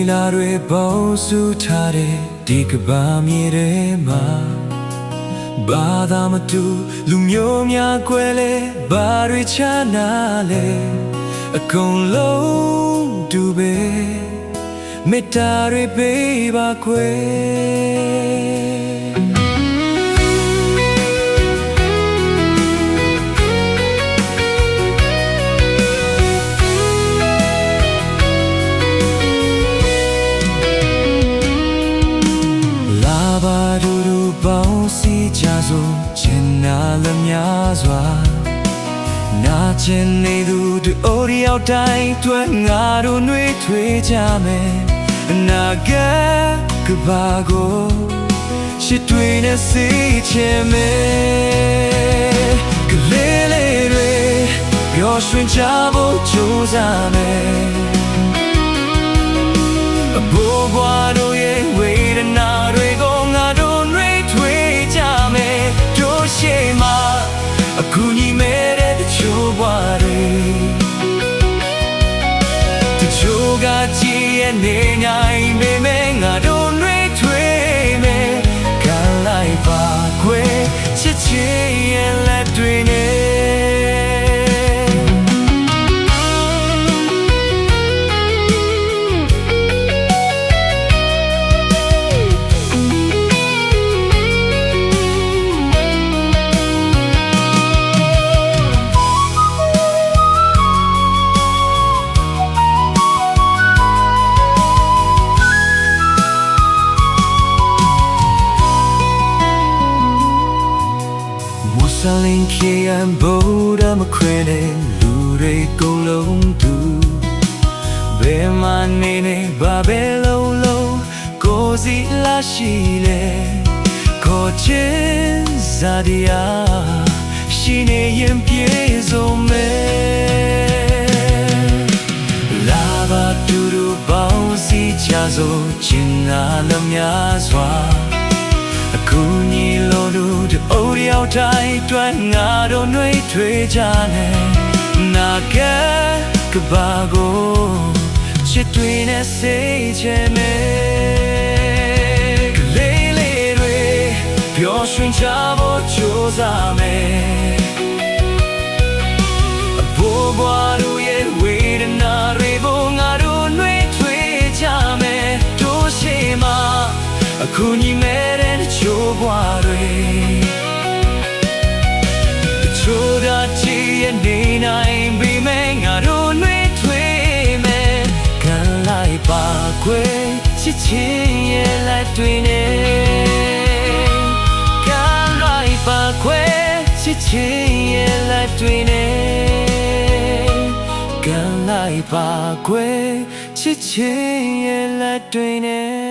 လာတွေပေါင်းစုထားတဲ့ဒီကဘာမြေထဲမှာဘာသာမတူလူမျိုးများကွဲလဲဘာတွေချနာလဲအကုန်လုံးတူပဲမေတ္တာတွေပေးပါခွေပေါင်းစီကြစို့ချင်နာလျများစွာနာကျင်နေသူတို့အိုးရောက်တိုင်းတွေ့ငါတို့နှွေးထွေးကြမယ်အနာဂတ်ကဘာကိုရှစ်တွေနဲ့စီချင်မယ်ကလေးလေးတွေပျော်ရွှင်ကြဖို့ကြိုးစားမယ်အဘိုးဘွားတို့ရဲ့ဝေဒနာတွေကိုငါတို့ရှေ့မှာအခုညီမဲ့တဲ့တချို့ဘဝတွေတချို့ကကြည်ရဲ့နေနိုင်ပေမဲ့ငါတို့နှွေးထွေးမယ်ခံလိုက်ပါခွေချစ်ချင်ရဲ့လက်တွေနဲ့ဆလင်ခေယံဗုဒ္ဓမခွေနဲ့လူတွေကုန်လုံးသူဘယ်မှနေနေဘာပဲလုံးလုံးကိုစီလာရှိလေခေါ်ချင်ဇာဒီယာရှိနေရင်ပြေဆုံးမယ်လာဘာတူတူပေါင်းစီချစို့ချင်နာလျများစွာအခုညီလိုတို့အိုးရောက်တိုင်းတွေ့ငါတို့နှွေးထွေးကြတယ်နာကကဘာကိုချစ်တွေနဲ့စိတ်ချမ်းမယ်ကလေးလေးတွေပျော်ရွှင်ကြဖို့ကြိုးစားမယ်အဘိုးဘွားတို့ရဲ့ဝေဒနာတွေကိုငါတို့နှွေးထွေးကြမယ်တို့ရှိမှအခုညီမဲ့တဲ့ချိုးဘွားတွေချိုးတာချီရဲ့နေနိုင်ပေမဲ့ငါတို့နှွေးထွေးမယ်ခံလိုက်ပါခွေချစ်ချင်ရဲ့လက်တွေနဲ့ခံလိုက်ပါခွေချစ်ချင်ရဲ့လက်တွေနဲ့ခံလိုက်ပါခွေချစ်ချင်ရဲ့လက်တွေနဲ့